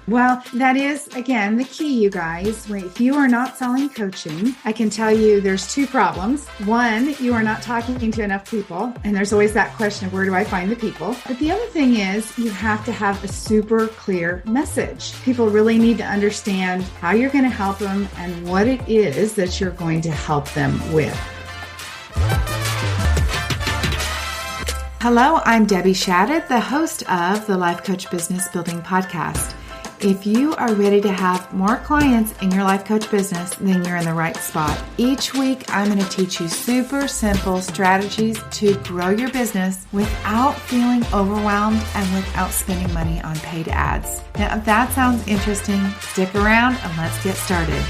Well, that is, again, the key, you guys. If you are not selling coaching, I can tell you there's two problems. One, you are not talking to enough people. And there's always that question of where do I find the people? But the other thing is you have to have a super clear message. People really need to understand how you're going to help them and what it is that you're going to help them with. Hello, I'm Debbie Shadid, the host of the Life Coach Business Building Podcast. If you are ready to have more clients in your life coach business, then you're in the right spot. Each week, I'm going to teach you super simple strategies to grow your business without feeling overwhelmed and without spending money on paid ads. Now, if that sounds interesting, stick around and let's get started.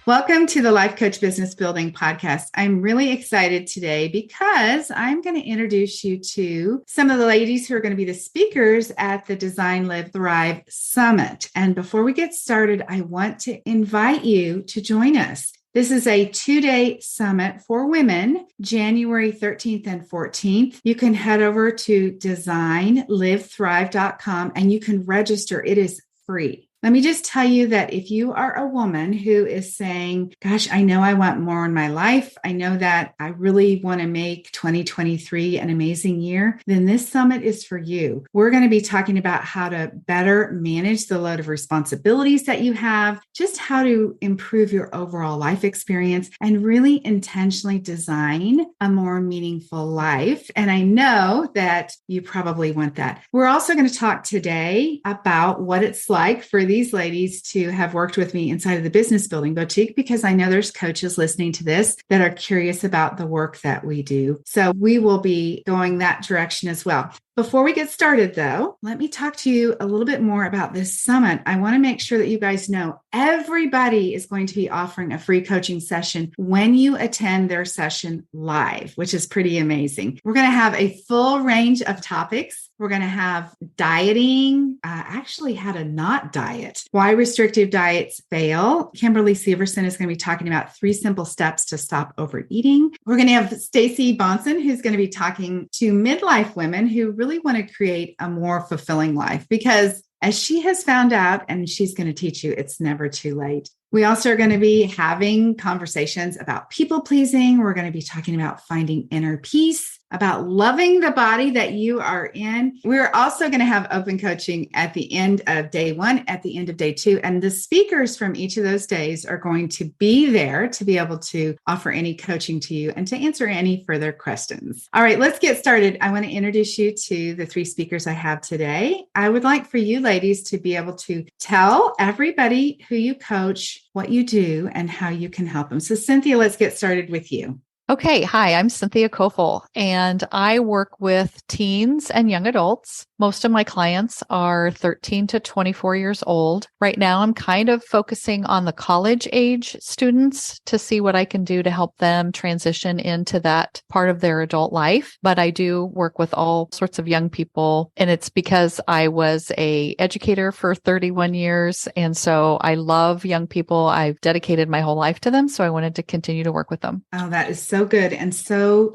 Welcome to the Life Coach Business Building Podcast. I'm really excited today because I'm going to introduce you to some of the ladies who are going to be the speakers at the Design, Live, Thrive Summit. And before we get started, I want to invite you to join us. This is a 2-day summit for women, January 13th and 14th. You can head over to designlivethrive.com and you can register. It is free. Let me just tell you that if you are a woman who is saying, gosh, I know I want more in my life, I know that I really want to make 2023 an amazing year, then this summit is for you. We're going to be talking about how to better manage the load of responsibilities that you have, just how to improve your overall life experience and really intentionally design a more meaningful life. And I know that you probably want that. We're also going to talk today about what it's like for these ladies to have worked with me inside of the Business Building Boutique, because I know there's coaches listening to this that are curious about the work that we do. So we will be going that direction as well. Before we get started, though, let me talk to you a little bit more about this summit. I want to make sure that you guys know everybody is going to be offering a free coaching session when you attend their session live, which is pretty amazing. We're going to have a full range of topics. We're going to have dieting, actually how to not diet, why restrictive diets fail. Kimberly Severson is going to be talking about 3 simple steps to stop overeating. We're going to have Stacy Bonson, who's going to be talking to midlife women who really want to create a more fulfilling life, because as she has found out, and she's going to teach you, it's never too late. We also are going to be having conversations about people pleasing. We're going to be talking about finding inner peace, about loving the body that you are in. We're also going to have open coaching at the end of day 1, at the end of day 2. And the speakers from each of those days are going to be there to be able to offer any coaching to you and to answer any further questions. All right, let's get started. I want to introduce you to the 3 speakers I have today. I would like for you ladies to be able to tell everybody who you coach, what you do, and how you can help them. So Cynthia, let's get started with you. Okay. Hi, I'm Cynthia Coufal, and I work with teens and young adults. Most of my clients are 13 to 24 years old. Right now, I'm kind of focusing on the college age students to see what I can do to help them transition into that part of their adult life. But I do work with all sorts of young people, and it's because I was an educator for 31 years. And so I love young people. I've dedicated my whole life to them. So I wanted to continue to work with them. Oh, that is so good and so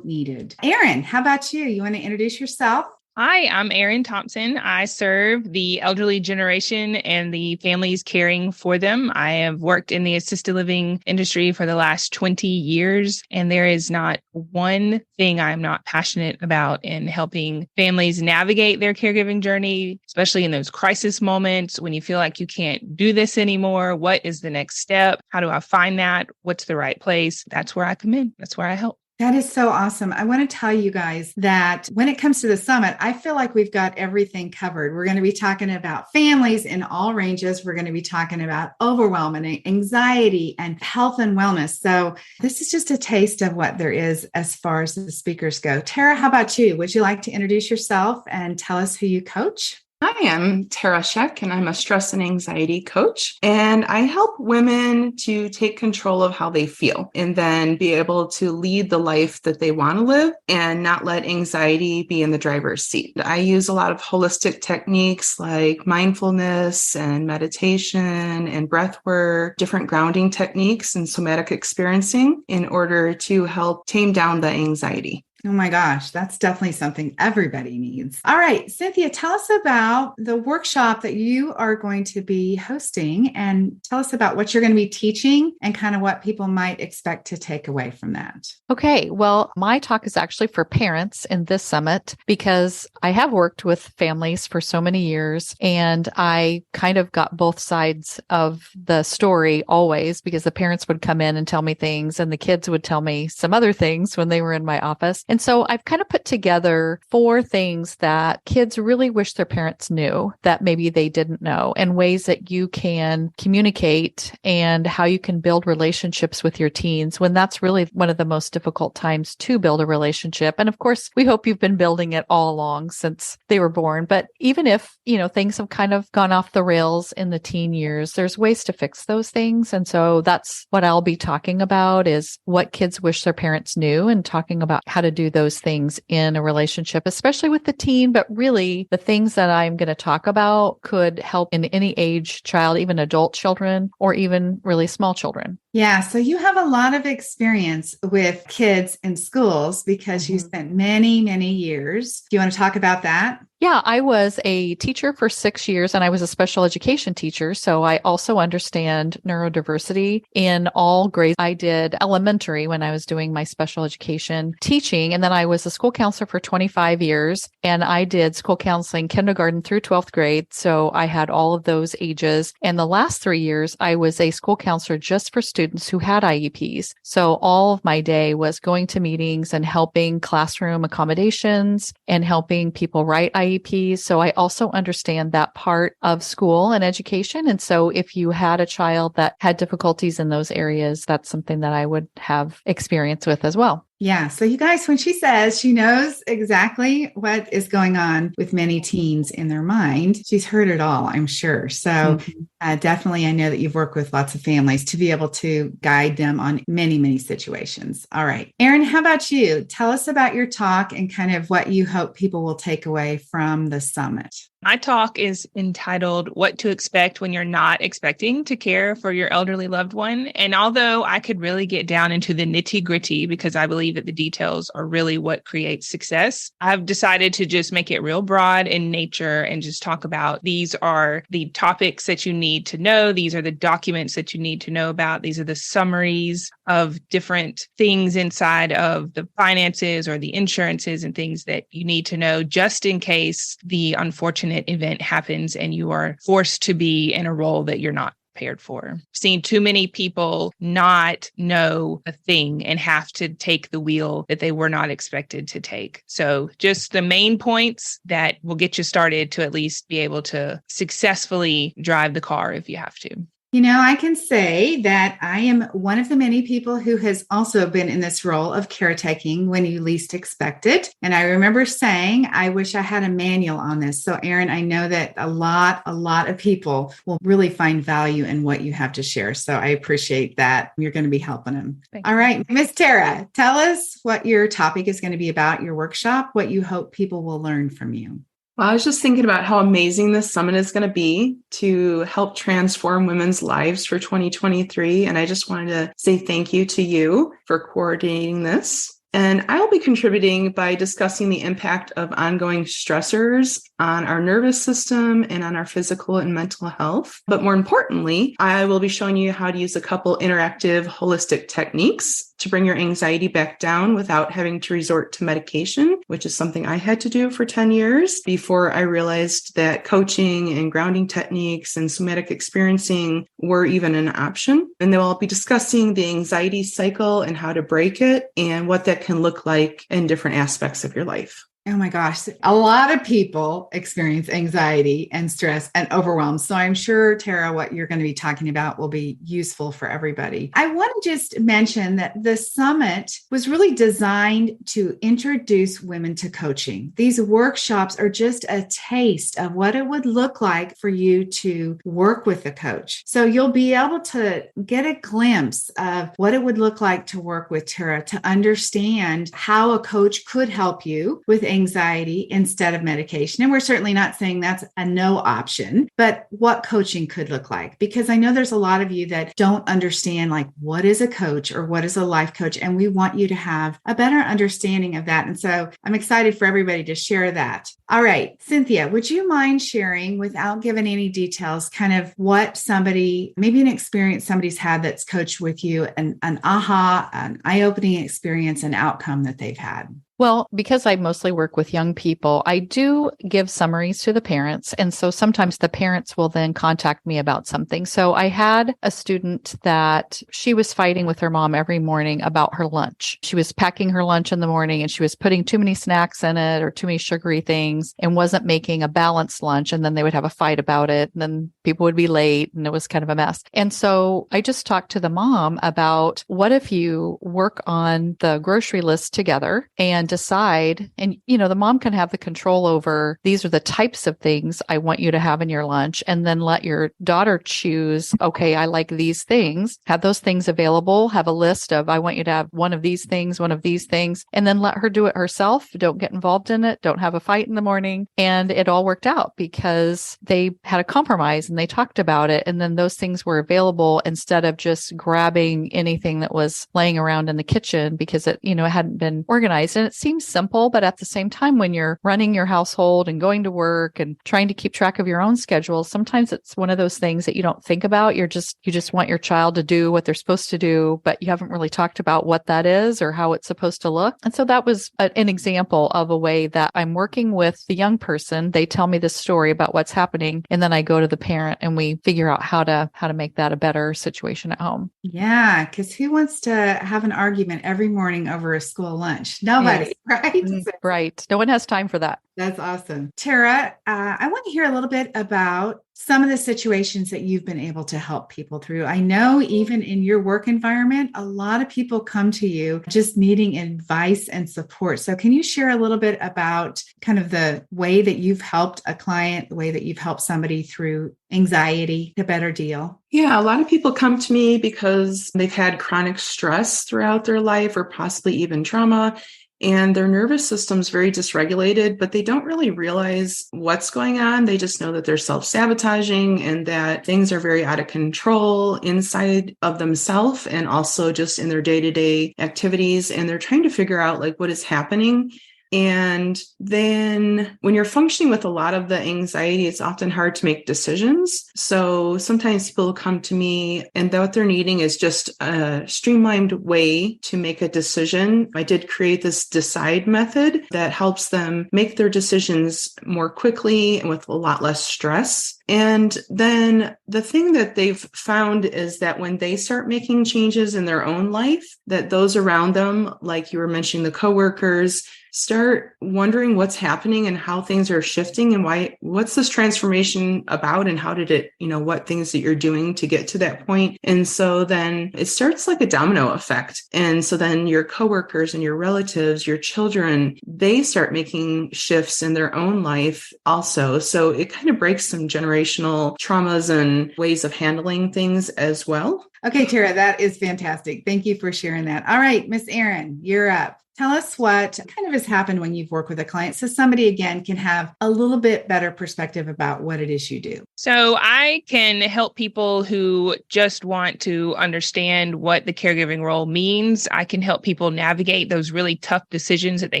needed. Erin, how about you? You want to introduce yourself? Hi, I'm Erin Thompson. I serve the elderly generation and the families caring for them. I have worked in the assisted living industry for the last 20 years, and there is not one thing I'm not passionate about in helping families navigate their caregiving journey, especially in those crisis moments when you feel like you can't do this anymore. What is the next step? How do I find that? What's the right place? That's where I come in. That's where I help. That is so awesome. I want to tell you guys that when it comes to the summit, I feel like we've got everything covered. We're going to be talking about families in all ranges. We're going to be talking about overwhelm and anxiety and health and wellness. So this is just a taste of what there is as far as the speakers go. Tara, how about you? Would you like to introduce yourself and tell us who you coach? Hi, I'm Tara Shek, and I'm a stress and anxiety coach. And I help women to take control of how they feel and then be able to lead the life that they want to live and not let anxiety be in the driver's seat. I use a lot of holistic techniques like mindfulness and meditation and breath work, different grounding techniques and somatic experiencing in order to help tame down the anxiety. Oh my gosh, that's definitely something everybody needs. All right, Cynthia, tell us about the workshop that you are going to be hosting and tell us about what you're going to be teaching and kind of what people might expect to take away from that. Okay, well, my talk is actually for parents in this summit because I have worked with families for so many years and I kind of got both sides of the story always because the parents would come in and tell me things and the kids would tell me some other things when they were in my office. And so I've kind of put together 4 things that kids really wish their parents knew that maybe they didn't know, and ways that you can communicate and how you can build relationships with your teens when that's really one of the most difficult times to build a relationship. And of course, we hope you've been building it all along since they were born. But even if, things have kind of gone off the rails in the teen years, there's ways to fix those things. And so that's what I'll be talking about, is what kids wish their parents knew, and talking about how to do those things in a relationship, especially with the teen. But really, the things that I'm going to talk about could help in any age child, even adult children, or even really small children. Yeah, so you have a lot of experience with kids in schools because you spent many, many years. Do you want to talk about that? Yeah, I was a teacher for 6 years and I was a special education teacher. So I also understand neurodiversity in all grades. I did elementary when I was doing my special education teaching. And then I was a school counselor for 25 years and I did school counseling kindergarten through 12th grade. So I had all of those ages. And the last 3 years, I was a school counselor just for students who had IEPs. So all of my day was going to meetings and helping classroom accommodations and helping people write IEPs. So I also understand that part of school and education. And so if you had a child that had difficulties in those areas, that's something that I would have experience with as well. Yeah. So you guys, when she says she knows exactly what is going on with many teens in their mind, she's heard it all, I'm sure. So definitely, I know that you've worked with lots of families to be able to guide them on many, many situations. All right. Erin, how about you? Tell us about your talk and kind of what you hope people will take away from the summit. My talk is entitled What to Expect When You're Not Expecting to Care for Your Elderly Loved One. And although I could really get down into the nitty-gritty because I believe that the details are really what creates success, I've decided to just make it real broad in nature and just talk about these are the topics that you need to know. These are the documents that you need to know about. These are the summaries of different things inside of the finances or the insurances and things that you need to know just in case the unfortunate event happens and you are forced to be in a role that you're not prepared for. I've seen too many people not know a thing and have to take the wheel that they were not expected to take. So just the main points that will get you started to at least be able to successfully drive the car if you have to. I can say that I am one of the many people who has also been in this role of caretaking when you least expect it. And I remember saying, I wish I had a manual on this. So Erin, I know that a lot of people will really find value in what you have to share. So I appreciate that you're going to be helping them. All right, Miss Tara, tell us what your topic is going to be about, your workshop, what you hope people will learn from you. Well, I was just thinking about how amazing this summit is going to be to help transform women's lives for 2023. And I just wanted to say thank you to you for coordinating this. And I will be contributing by discussing the impact of ongoing stressors on our nervous system and on our physical and mental health. But more importantly, I will be showing you how to use a couple interactive holistic techniques to bring your anxiety back down without having to resort to medication, which is something I had to do for 10 years before I realized that coaching and grounding techniques and somatic experiencing were even an option. And then I'll be discussing the anxiety cycle and how to break it and what that can look like in different aspects of your life. Oh my gosh. A lot of people experience anxiety and stress and overwhelm. So I'm sure, Tara, what you're going to be talking about will be useful for everybody. I want to just mention that the summit was really designed to introduce women to coaching. These workshops are just a taste of what it would look like for you to work with a coach. So you'll be able to get a glimpse of what it would look like to work with Tara, to understand how a coach could help you with anxiety instead of medication. And we're certainly not saying that's a no option, but what coaching could look like. Because I know there's a lot of you that don't understand, like, what is a coach or what is a life coach? And we want you to have a better understanding of that. And so I'm excited for everybody to share that. All right, Cynthia, would you mind sharing, without giving any details, kind of what somebody, maybe an experience somebody's had that's coached with you, an aha, an eye-opening experience, an outcome that they've had? Well, because I mostly work with young people, I do give summaries to the parents. And so sometimes the parents will then contact me about something. So I had a student that she was fighting with her mom every morning about her lunch. She was packing her lunch in the morning and she was putting too many snacks in it or too many sugary things and wasn't making a balanced lunch. And then they would have a fight about it. And then people would be late and it was kind of a mess. And so I just talked to the mom about, what if you work on the grocery list together and decide, and the mom can have the control over, these are the types of things I want you to have in your lunch, and then let your daughter choose, okay, I like these things, have those things available, have a list of, I want you to have one of these things, and then let her do it herself. Don't get involved in it. Don't have a fight in the morning. And it all worked out because they had a compromise and they talked about it. And then those things were available instead of just grabbing anything that was laying around in the kitchen because it hadn't been organized. And it seems simple, but at the same time, when you're running your household and going to work and trying to keep track of your own schedule, sometimes it's one of those things that you don't think about. You just want your child to do what they're supposed to do, but you haven't really talked about what that is or how it's supposed to look. And so that was an example of a way that I'm working with the young person. They tell me this story about what's happening, and then I go to the parent and we figure out how to make that a better situation at home. Yeah, because who wants to have an argument every morning over a school lunch? Nobody, Yes. right? Right. No one has time for that. That's awesome. Tara, I want to hear a little bit about some of the situations that you've been able to help people through. I know even in your work environment, a lot of people come to you just needing advice and support. So can you share a little bit about kind of the way that you've helped a client, the way that you've helped somebody through anxiety to better deal? Yeah, a lot of people come to me because they've had chronic stress throughout their life or possibly even trauma. And their nervous system's very dysregulated, but they don't really realize what's going on. They just know that they're self-sabotaging and that things are very out of control inside of themselves and also just in their day-to-day activities. And they're trying to figure out like what is happening. And then when you're functioning with a lot of the anxiety, it's often hard to make decisions. So sometimes people come to me and what they're needing is just a streamlined way to make a decision. I did create this decide method that helps them make their decisions more quickly and with a lot less stress. And then the thing that they've found is that when they start making changes in their own life, that those around them, like you were mentioning, the coworkers, start wondering what's happening and how things are shifting and what's this transformation about and how did it, what things that you're doing to get to that point. And so then it starts like a domino effect. And so then your coworkers and your relatives, your children, they start making shifts in their own life also. So it kind of breaks some generational traumas and ways of handling things as well. Okay, Tara, that is fantastic. Thank you for sharing that. All right, Miss Erin, you're up. Tell us what kind of has happened when you've worked with a client so somebody, again, can have a little bit better perspective about what it is you do. So I can help people who just want to understand what the caregiving role means. I can help people navigate those really tough decisions that they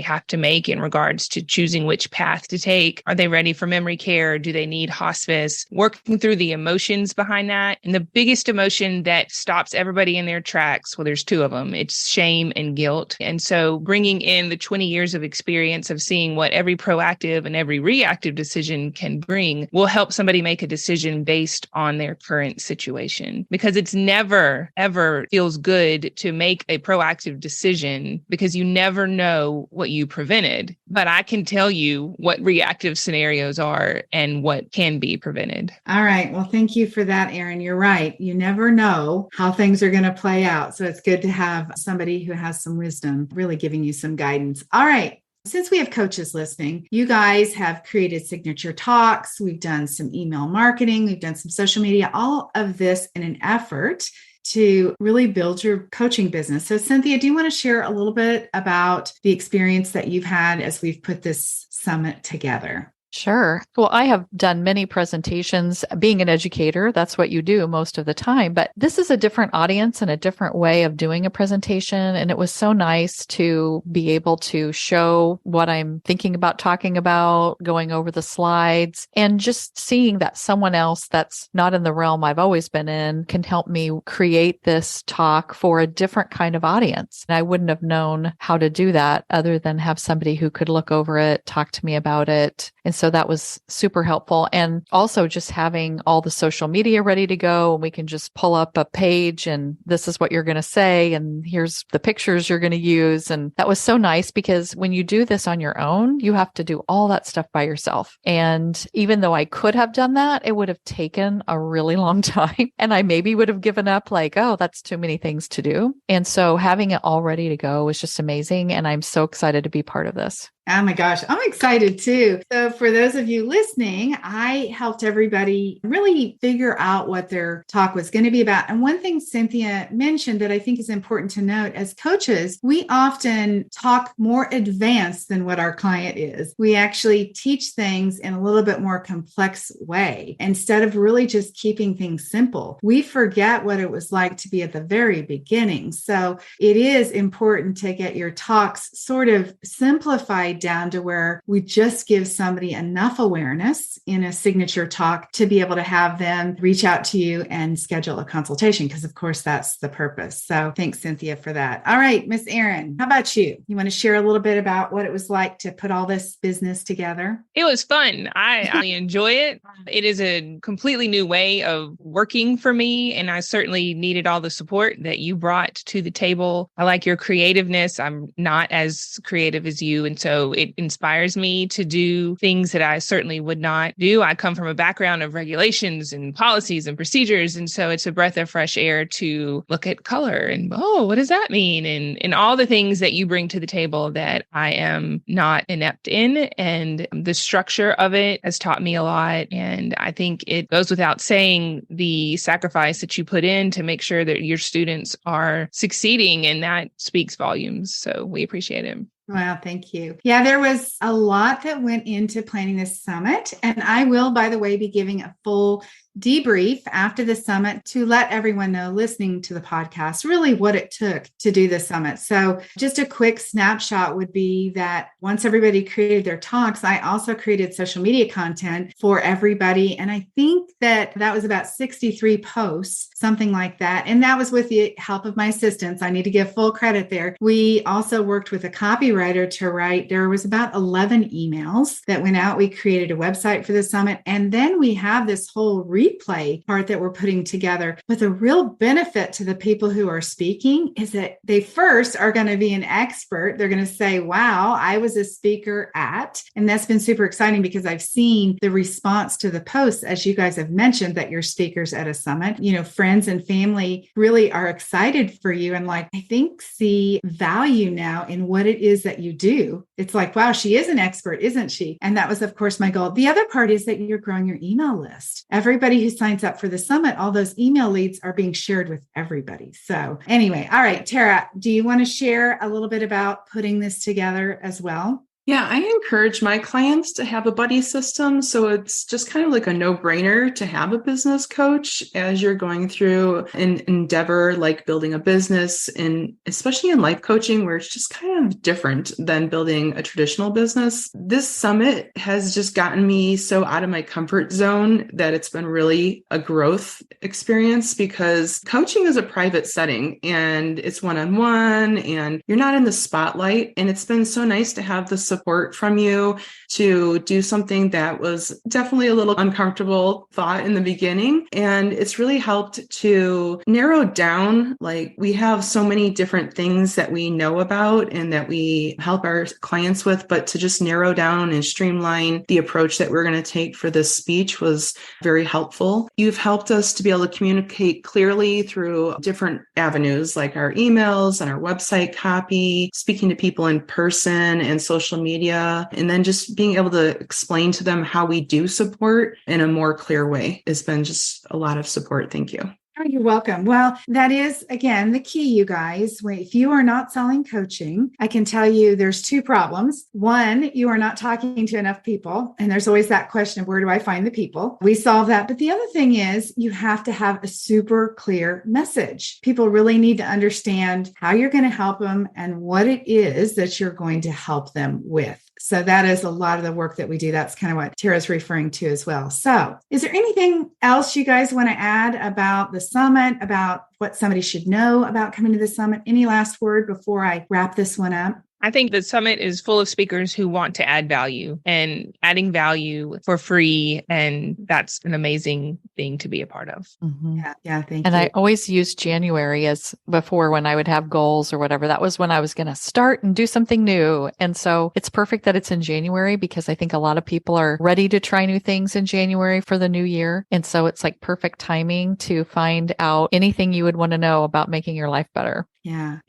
have to make in regards to choosing which path to take. Are they ready for memory care? Do they need hospice? Working through the emotions behind that. And the biggest emotion that stops everybody in their tracks, well, there's two of them. It's shame and guilt. And so bringing in the 20 years of experience of seeing what every proactive and every reactive decision can bring will help somebody make a decision based on their current situation. Because it's never, ever feels good to make a proactive decision because you never know what you prevented. But I can tell you what reactive scenarios are and what can be prevented. All right. Well, thank you for that, Erin. You're right. You never know how things are going to play out. So it's good to have somebody who has some wisdom really giving you some guidance. All right. Since we have coaches listening, you guys have created signature talks. We've done some email marketing. We've done some social media, all of this in an effort to really build your coaching business. So Cynthia, do you want to share a little bit about the experience that you've had as we've put this summit together? Sure. Well, I have done many presentations. Being an educator, that's what you do most of the time. But this is a different audience and a different way of doing a presentation. And it was so nice to be able to show what I'm thinking about talking about, going over the slides, and just seeing that someone else that's not in the realm I've always been in can help me create this talk for a different kind of audience. And I wouldn't have known how to do that other than have somebody who could look over it, talk to me about it. And so that was super helpful. And also just having all the social media ready to go, and we can just pull up a page and this is what you're going to say. And here's the pictures you're going to use. And that was so nice because when you do this on your own, you have to do all that stuff by yourself. And even though I could have done that, it would have taken a really long time. And I maybe would have given up like, oh, that's too many things to do. And so having it all ready to go was just amazing. And I'm so excited to be part of this. Oh my gosh, I'm excited too. So for those of you listening, I helped everybody really figure out what their talk was going to be about. And one thing Cynthia mentioned that I think is important to note, as coaches, we often talk more advanced than what our client is. We actually teach things in a little bit more complex way. Instead of really just keeping things simple, we forget what it was like to be at the very beginning. So it is important to get your talks sort of simplified down to where we just give somebody enough awareness in a signature talk to be able to have them reach out to you and schedule a consultation, because of course that's the purpose. So thanks, Cynthia, for that. All right, Miss Erin, how about you? You want to share a little bit about what it was like to put all this business together? It was fun. I really enjoy it. It is a completely new way of working for me, and I certainly needed all the support that you brought to the table. I like your creativeness. I'm not as creative as you, and so it inspires me to do things that I certainly would not do. I come from a background of regulations and policies and procedures. And so it's a breath of fresh air to look at color and, oh, what does that mean? And all the things that you bring to the table that I am not inept in. And the structure of it has taught me a lot. And I think it goes without saying the sacrifice that you put in to make sure that your students are succeeding. And that speaks volumes. So we appreciate it. Wow, thank you. Yeah, there was a lot that went into planning this summit. And I will, by the way, be giving a full debrief after the summit to let everyone know listening to the podcast really what it took to do the summit. So just a quick snapshot would be that once everybody created their talks, I also created social media content for everybody. And I think that was about 63 posts, something like that. And that was with the help of my assistants. I need to give full credit there. We also worked with a copywriter to write. There was about 11 emails that went out. We created a website for the summit. And then we have this whole replay part that we're putting together. But the real benefit to the people who are speaking is that they first are going to be an expert. They're going to say, wow, I was a speaker at, and that's been super exciting because I've seen the response to the posts, as you guys have mentioned, that you're speakers at a summit. You know, friends and family really are excited for you and I think see value now in what it is that you do. It's like, wow, she is an expert, isn't she? And that was, of course, my goal. The other part is that you're growing your email list. Everybody who signs up for the summit, all those email leads are being shared with everybody. So anyway, all right, Tara, do you want to share a little bit about putting this together as well? Yeah, I encourage my clients to have a buddy system. So it's just kind of like a no-brainer to have a business coach as you're going through an endeavor like building a business, and especially in life coaching, where it's just kind of different than building a traditional business. This summit has just gotten me so out of my comfort zone that it's been really a growth experience, because coaching is a private setting and it's one-on-one and you're not in the spotlight. And it's been so nice to have the support from you to do something that was definitely a little uncomfortable thought in the beginning. And it's really helped to narrow down, we have so many different things that we know about and that we help our clients with, but to just narrow down and streamline the approach that we're going to take for this speech was very helpful. You've helped us to be able to communicate clearly through different avenues like our emails and our website copy, speaking to people in person and social media, and then just being able to explain to them how we do support in a more clear way has been just a lot of support. Thank you. Oh, you're welcome. Well, that is, again, the key, you guys. If you are not selling coaching, I can tell you there's two problems. One, you are not talking to enough people. And there's always that question of where do I find the people? We solve that. But the other thing is you have to have a super clear message. People really need to understand how you're going to help them and what it is that you're going to help them with. So that is a lot of the work that we do. That's kind of what Tara's referring to as well. So is there anything else you guys want to add about the summit, about what somebody should know about coming to the summit? Any last word before I wrap this one up? I think the summit is full of speakers who want to add value and adding value for free. And that's an amazing thing to be a part of. Mm-hmm. Yeah, thank and you. I always used January as before when I would have goals or whatever. That was when I was going to start and do something new. And so it's perfect that it's in January because I think a lot of people are ready to try new things in January for the new year. And so it's like perfect timing to find out anything you would want to know about making your life better. Yeah.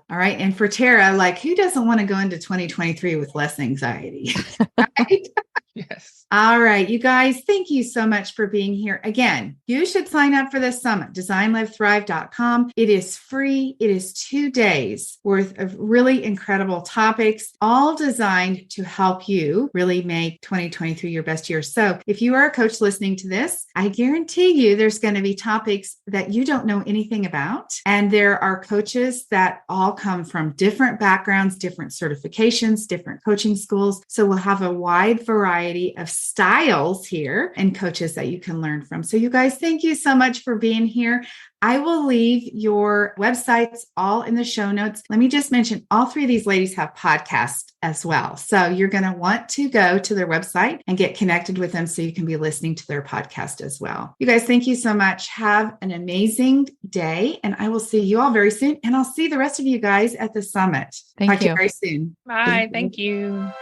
All right. And for Tara, like, who doesn't want to go into 2023 with less anxiety? Right? Yes. All right, you guys, thank you so much for being here. Again, you should sign up for this summit, designlivethrive.com. It is free. It is 2 days worth of really incredible topics, all designed to help you really make 2023 your best year. So if you are a coach listening to this, I guarantee you there's going to be topics that you don't know anything about. And there are coaches that all come from different backgrounds, different certifications, different coaching schools. So we'll have a wide variety of styles here and coaches that you can learn from. So you guys, thank you so much for being here. I will leave your websites all in the show notes. Let me just mention all three of these ladies have podcasts as well. So you're going to want to go to their website and get connected with them so you can be listening to their podcast as well. You guys, thank you so much. Have an amazing day. And I will see you all very soon. And I'll see the rest of you guys at the summit. Thank you. Very soon. Bye. Thank you.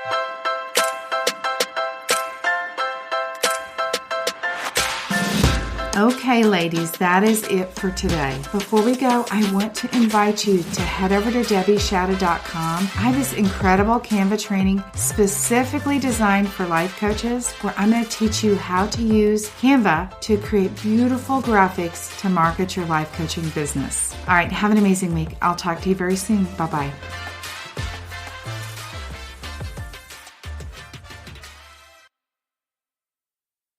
Okay, ladies, that is it for today. Before we go, I want to invite you to head over to debbieshadid.com. I have this incredible Canva training specifically designed for life coaches where I'm going to teach you how to use Canva to create beautiful graphics to market your life coaching business. All right, have an amazing week. I'll talk to you very soon. Bye-bye.